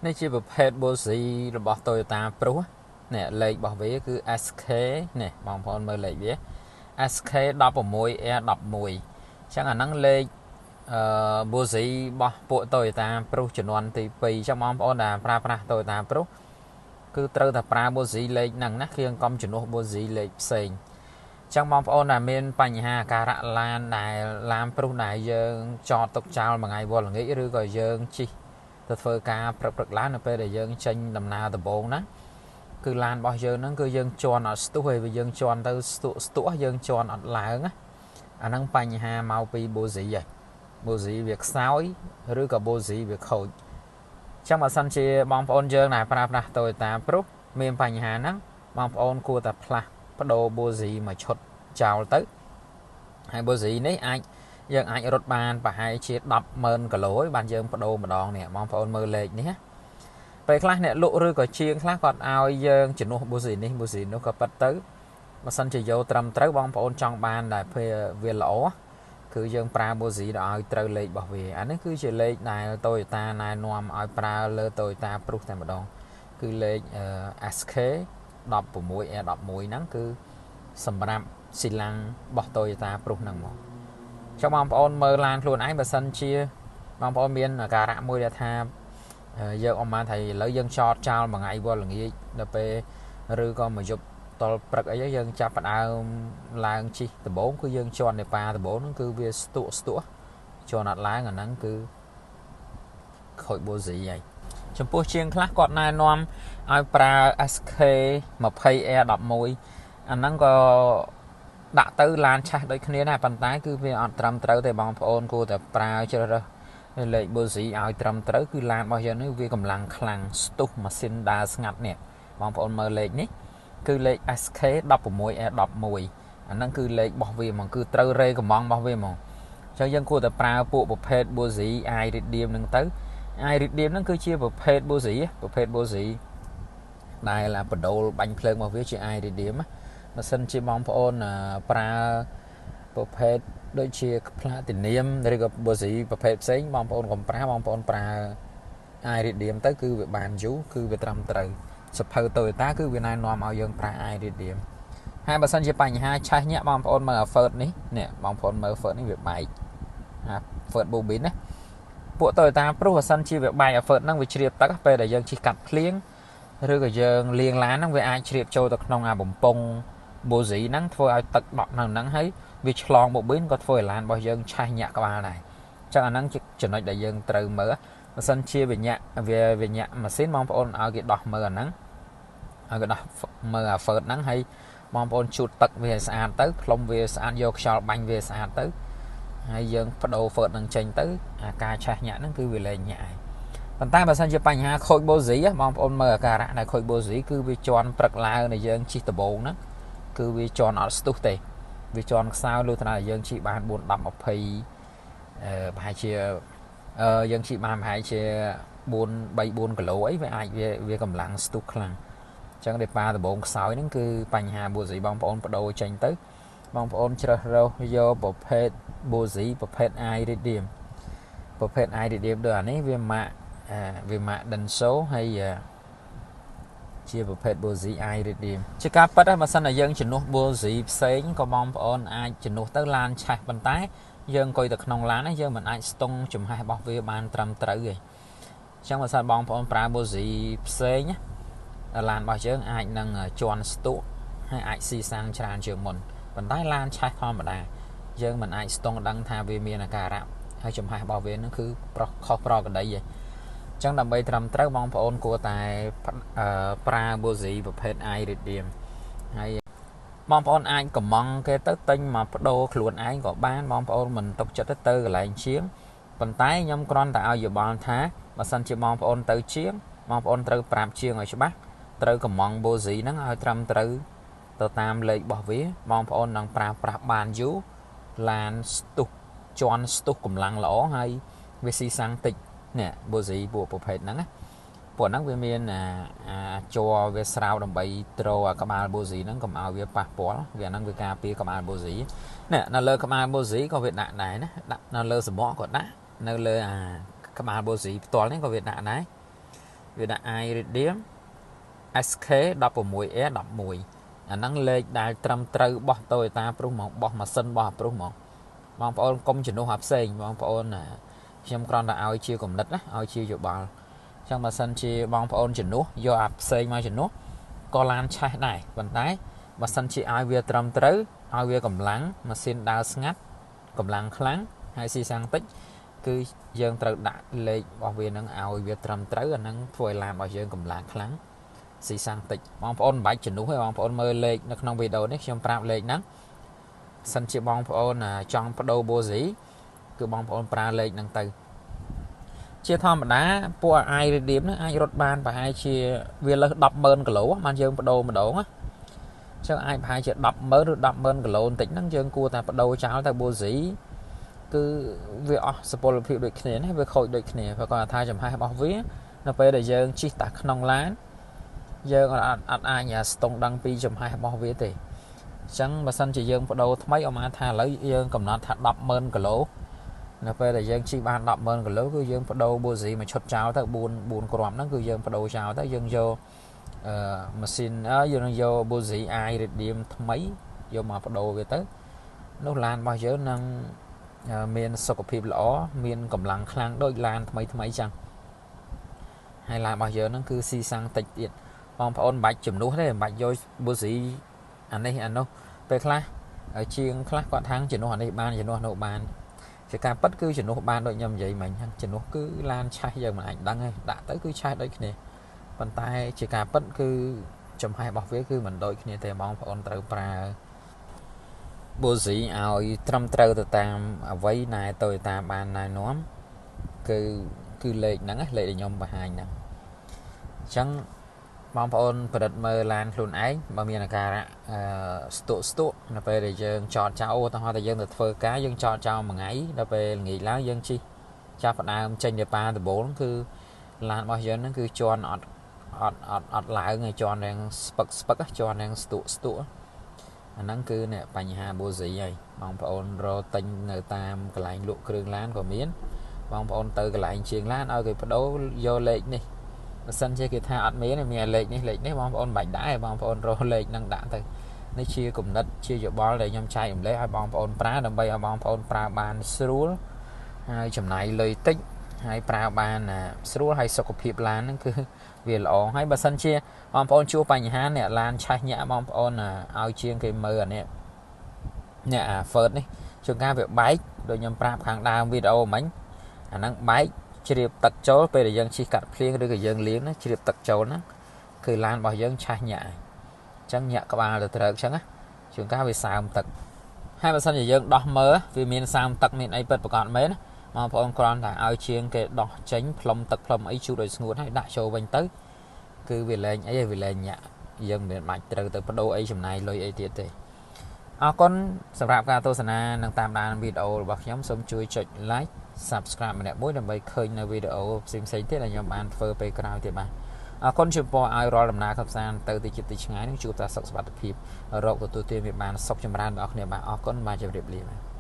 នេះជាប្រភេទ Bossy របស់ Toyota Prius នេះលេខរបស់វាគឺ SK នេះបងប្អូនមើលលេខវា SK 16R11 ចឹងអាហ្នឹងលេខBossy របស់ពួក Toyota Prius ជំនាន់ទី2ចឹងបងប្អូនដែលប្រើប្រាស់ Toyota Prius គឺត្រូវតែប្រើ Bossy លេខហ្នឹងណាគ្រឿងកំជំនួស Bossy លេខផ្សេងចឹងបងប្អូនដែលមានបញ្ហាអាការៈឡានដែលឡាន Prius ដែលយើងចតទុកចោលមួយថ្ងៃវល់ល្ងាចឬក៏យើងជិះទៅធ្វើការព្រឹកឡើងនៅពេលដែលយើងចេញដំណើរដំបូងណាគឺឡានរបស់យើងហ្នឹងគឺយើងជន់អត់ស្ទុះហើយយើងជន់ទៅស្ទុះយើងជន់អត់ឡើងណាអាហ្នឹងបញ្ហាមកពី Bossy ហ៎ Bossy វាខ្សោយឬក៏ Bossy វាខូចចឹងបើសិនជាបងប្អូនយើងដែលប្រើប្រាស់ Toyota Prius មានបញ្ហាហ្នឹងបងប្អូនគួរតែផ្លាស់ប្ដូរ Bossy មួយឈុតចោលទៅហើយ Bossy នេះយើងអាចរត់បានប្រហែលជា 100000 គីឡូបានយើងបដូរម្ដងនេះបងប្អូនមើលលេខនេះពេលខ្លះអ្នកលក់ឬក៏ជាងខ្លះគាត់ឲ្យយើងជំនួស Bossy នេះ Bossy នោះក៏ប៉ិតទៅបើសិនជាយកត្រឹមត្រូវបងប្អូនចង់បានដែលវាល្អគឺយើងប្រើ Bossy ឲ្យត្រូវលេខរបស់វាអានេះគឺជាលេខដែល Toyota ណែនាំឲ្យប្រើលើ Toyota Prius តែម្ដងគឺលេខ SK 16R11 ហ្នឹងគឺសម្រាប់ស៊ីឡាំងរបស់ Toyota Prius ហ្នឹងមកចុះបងប្អូនមើលឡានខ្លួនឯងបើសិនជាបងប្អូនមានអាការៈមួយដែលថាយើងអមបានថាឥឡូវយើងចតចោលមួយថ្ងៃវល់ល្ងាចដល់ពេលឬក៏មួយយប់តលព្រឹកអីយើងចាប់ផ្ដើមឡើងជិះដំបូងគឺយើងជន់នៅប៉ាដំបូងហ្នឹងគឺវាស្ទុះជន់អត់ឡើងអាហ្នឹងគឺខូច Bossy ហើយចំពោះជាងខ្លះគាត់ណែនាំឲ្យប្រើ SK 20R11 អាហ្នឹងក៏ដាក់ទៅឡានឆេះដូចគ្នាដែរប៉ុន្តែគឺវាអត់ត្រឹមត្រូវទេបងប្អូនគួរតែប្រើជ្រើសរើសលេខ Bossy ឲ្យត្រឹមត្រូវគឺឡានរបស់យើងនេះវាកម្លាំងខ្លាំងស្ទុះម៉ាស៊ីនដើរស្ងាត់នេះបងប្អូនមើលលេខនេះគឺលេខ SK 16R11 អាហ្នឹងគឺលេខរបស់វាហ្មងគឺត្រូវរេកំងរបស់វាហ្មងអញ្ចឹងយើងគួរតែប្រើពួកប្រភេទ Bossy Iridium ហ្នឹងទៅ Iridium ហ្នឹងគឺជាប្រភេទ Bossy ដែលបដូលបាញ់ភ្លើងរបស់វាជា Iridium បើសិនជាបងប្អូនប្រើប្រភេទដូចជា Platinum ឬក៏ Bossy ប្រភេទផ្សេងបងប្អូនកុំប្រើបងប្អូនប្រើ Iridium ទៅគឺវាបានយូរគឺវាត្រឹមត្រូវសភៅ Toyota គឺវាណែនាំឲ្យយើងប្រើ Iridium ហើយបើសិនជាបញ្ហាឆេះញាក់បងប្អូនមើល Fert នេះបងប្អូនមើល Fert នេះវាបែកFert bobin ណាពួក Toyota Prius បើសិនជាវាបែក Fert ហ្នឹងវាជ្រាបទឹកពេលដែលយើងជិះកាត់ភ្លៀងឬក៏យើងលាងឡានហ្នឹងវាអាចជ្រាបចូលទៅក្នុងបំពង់ Bossy ហ្នឹងធ្វើឲ្យទឹកដក់នៅហ្នឹងហើយវាឆ្លង bobin ក៏ធ្វើឲ្យឡានរបស់យើងឆេះញាក់ក្បាលដែរអញ្ចឹងអាហ្នឹងជាចំណុចដែលយើងត្រូវមើលបើសិនជាវាញាក់ម៉ាស៊ីនបងប្អូនឲ្យគេដោះមើលអាហ្នឹងឲ្យគេដោះមើល Fert ហ្នឹងហើយបងប្អូនជូតទឹកវាស្អាតទៅផ្លុំវាស្អាតយកខ្យល់បាញ់វាស្អាតទៅហើយយើងបដូរ Fert ហ្នឹងចេញទៅអាការឆេះញាក់ហ្នឹងគឺវាលែងញាក់ហើយប៉ុន្តែបើសិនជាបញ្ហាខូច Bossy បងប្អូនមើលអាការៈដែលខូច Bossy គឺវាជន់ព្រឹកឡើងដែលយើងជិះដំបូងហ្នឹងគឺវាជន់អត់ស្ទុះទេវាជន់ខ្សោយលុះត្រាតែយើងជិះបាន4 10 20ប្រហែលជាយើងជិះបានប្រហែលជា3 4គីឡូអីវាអាចវាកម្លាំងស្ទុះខ្លាំងអញ្ចឹងដែលប៉ាដំបូងខ្សោយហ្នឹងគឺបញ្ហា Bossy បងប្អូនបដូរចេញទៅបងប្អូនជ្រើសរើសយកប្រភេទ Bossy ប្រភេទ Iridium ដូចអានេះវាម៉ាក Denso ហើយជាប្រភេទ Bossy Iridium ជាការប៉ັດបើសិនតែយើងជំនួស Bossy ផ្សេងក៏បងប្អូនអាចជំនួសទៅឡានឆេះប៉ុន្តែយើងអង្គុយទៅក្នុងឡានហ្នឹងយើងមិនអាចស្ទង់ចំហាយរបស់វាបានត្រឹមត្រូវទេអញ្ចឹងបើសិនបងប្អូនប្រើ Bossy ផ្សេងឡានរបស់យើងអាចនឹងជន់ស្ទុះហើយអាចស៊ីសាំងច្រើនជាងមុនប៉ុន្តែឡានឆេះធម្មតាយើងមិនអាចស្ទង់ដឹងថាវាមានអាការៈហើយចំហាយរបស់វានឹងគឺខុសប្រក្រតីទេចឹងដើម្បីត្រឹមត្រូវបងប្អូនគួរតែប្រើ Bossy ប្រភេទ Iridium ហើយបងប្អូនអាចកំងគេទៅទិញមកបដូរខ្លួនឯងក៏បានបងប្អូនមិនទុកចិត្តទៅកន្លែងជាងប៉ុន្តែខ្ញុំគ្រាន់តែឲ្យយោបល់ថាបើសិនជាបងប្អូនទៅជាងបងប្អូនត្រូវប្រាប់ជាងឲ្យច្បាស់ត្រូវកំង Bossy ហ្នឹងឲ្យត្រឹមត្រូវទៅតាមលេខរបស់វាបងប្អូននឹងប្រើប្រាស់បានយូរឡានស្ទុះជន់ស្ទុះកម្លាំងល្អហើយវាស៊ីសាំងតិចនេះ Bossy ពួកប្រភេទហ្នឹងពួកហ្នឹងវាមានជ័រវាស្រាវដើម្បីទ្រក្បាល Bossy ហ្នឹងកុំឲ្យវាប៉ះពាល់វាហ្នឹងវាការពារក្បាល Bossy នេះនៅលើក្បាល Bossy ក៏វាដាក់ដែរណាដាក់នៅលើសំបកក៏ដាក់នៅលើក្បាល Bossy ផ្ទាល់នេះក៏វាដាក់ដែរអ វាដាក់ iridium SK16E11 អាហ្នឹងលេខដែលត្រឹមត្រូវបោះ Toyota ព្រុសហ្មងបោះម៉ាស៊ីនបោះព្រុសហ្មងបងប្អូនកុំជំនួសអាផ្សេងបងប្អូនខ្ញុំគ្រាន់តែឲ្យជាគំនិតណាឲ្យជាយោបល់អញ្ចឹងបើសិនជាបងប្អូនជំនួសយកអាផ្សេងមកជំនួសក៏ឡានឆេះដែរប៉ុន្តែបើសិនជាឲ្យវាត្រឹមត្រូវឲ្យវាកម្លាំងម៉ាស៊ីនដើរស្ងាត់កម្លាំងខ្លាំងហើយស៊ីសាំងតិចគឺយើងត្រូវដាក់លេខរបស់វានឹងឲ្យវាត្រឹមត្រូវអាហ្នឹងធ្វើឲ្យឡានរបស់យើងកម្លាំងខ្លាំងស៊ីសាំងតិចបងប្អូនមិនបាច់ជំនួសទេបងប្អូនមើលលេខនៅក្នុងវីដេអូនេះខ្ញុំប្រាប់លេខហ្នឹងសិនជាបងប្អូនចង់បដូរបូស៊ីគឺបងប្អូនប្រើលេខហ្នឹងទៅជាធម្មតាពួក iridium ហ្នឹងអាចរត់បានប្រហែលជាវាលើស 100000 គីឡូបានយើងបដូរម្ដងណាចឹងអាចប្រហែលជា 100000 ឬ 100000 គីឡូបន្តិចហ្នឹងយើងគួរតែបដូរចោលទៅបូស៊ីគឺវាអស់សុពលភាពដូចគ្នាណាវាខូចដូចគ្នាព្រោះគាត់ថាចំហាយរបស់វានៅពេលដែលយើងជិះតាក្នុងឡានយើងអត់អាចស្ទង់ដឹងពីចំហាយរបស់វាទេអញ្ចឹងបើសិនជាយើងបដូរថ្មីអមថាឥឡូវយើងកំណត់ថា 100000 គីឡូនៅពេលដែលយើងជិះបាន 100000 គីឡូគឺយើងបដូរបូស៊ីមួយឈុតចោលទៅ4គ្រាប់ហ្នឹងគឺយើងបដូរចោលទៅយើងយកម៉ាស៊ីនយើងយក Bozi iridium ថ្មីយកមកបដូរវាទៅនោះឡានរបស់យើងនឹងមានសុខភាពល្អមានកម្លាំងខ្លាំងដូចឡានថ្មីចឹងហើយឡានរបស់យើងហ្នឹងគឺស៊ីសាំងតិចទៀតបងប្អូនមិនបាច់ជំនួសទេមិនបាច់យក Bozi អានេះអានោះពេលខ្លះជាងខ្លះគាត់ថាជំនួសអានេះបានជំនួសនោះបានជាការប៉ັດគឺជំនួសបានដូចខ្ញុំនិយាយមិញហ្នឹងជំនួសគឺឡានឆេះយើងមិនអាចដឹងទេដាក់ទៅគឺឆេះដូចគ្នាប៉ុន្តែជាការប៉ັດគឺចំហាយរបស់វាគឺមិនដូចគ្នាទេបងប្អូនត្រូវប្រើ Bozi ឲ្យត្រឹមត្រូវទៅតាមអ្វីណែ Toyota បានណែនាំគឺលេខហ្នឹងលេខដែលខ្ញុំបង្ហាញហ្នឹងអញ្ចឹងបងប្អូនប្រឌិតមើលឡានខ្លួនឯងបើមានអាការៈស្ទក់នៅពេលដែលយើងចតចោលឧទាហរណ៍តែយើងទៅធ្វើការយើងចតចោលមួយថ្ងៃដល់ពេលល្ងាចឡើងយើងជិះចាប់ផ្ដើមចេញទៅប៉ាដំបូលគឺឡានរបស់យើងហ្នឹងគឺជន់អត់ឡើងឯជន់រាងស្ពឹកជន់រាងស្ទក់អាហ្នឹងគឺបញ្ហា Bozi ហើយបងប្អូនរកទិញនៅតាមកន្លែងលក់គ្រឿងឡានក៏មានបងប្អូនទៅកន្លែងជាងឡានឲ្យគេបដូរយកលេខនេះបើសិនជាគេថាអត់មានលេខនេះបងប្អូនបាច់ដែរបងប្អូនរកលេខហ្នឹងដាក់ទៅនេះជាគំនិតជាយោបល់ដែលខ្ញុំចែករំលែកឲ្យបងប្អូនប្រើដើម្បីឲ្យបងប្អូនប្រើបានស្រួលហើយចំណាយលុយតិចហើយប្រើបានស្រួលហើយសុខភាពឡានហ្នឹងគឺវាល្អហើយបើសិនជាបងប្អូនជួបបញ្ហាអ្នកឡានឆេះញាក់បងប្អូនឲ្យជាងគេមើលអានេះអា First នេះជួនកាលវាបែកដូចខ្ញុំប្រាប់ខាងដើមវីដេអូមិញអាហ្នឹងបែកជ្រាបទឹកចូលពេលដែលយើងជិះកាត់ភ្លៀងឬក៏យើងលាងណាជ្រាបទឹកចូលហ្នឹងគឺឡានរបស់យើងឆេះញាក់អញ្ចឹងញាក់ក្បាលទៅត្រូវអញ្ចឹងណាជួនកាលវាសើមទឹកហើយបើសិនជាយើងដោះមើលវាមានសើមទឹកមានអីពិតប្រាកដមែនណាបងប្អូនគ្រាន់តែឲ្យជាងគេដោះចេញផ្លុំទឹកផ្លុំអីជូតឲ្យស្ងួតហើយដាក់ចូលវិញទៅគឺវាលែងអីវាលែងញាក់យើងមិនបាច់ត្រូវទៅបដូរអីចំណាយលុយអីទៀតទេអរគុណសម្រាប់ការទស្សនានិងតាមដានវីដេអូរបស់ខ្ញុំសូមជួយចុច like subscribe ម្នាក់មួយដើម្បីឃើញនៅវីដេអូផ្សេងៗទៀតដែលខ្ញុំបានធ្វើពេលក្រោយទៀតបាទអរគុណជម្រាបឲ្យរាល់ដំណើរកម្សាន្តទៅទីជិតទីឆ្ងាយនឹងជួបតែសុខសុវត្ថិភាពរកទទួលទានវាបានសុខចម្រើនបងប្អូនបាទអរគុណបាទជម្រាបលាបាទ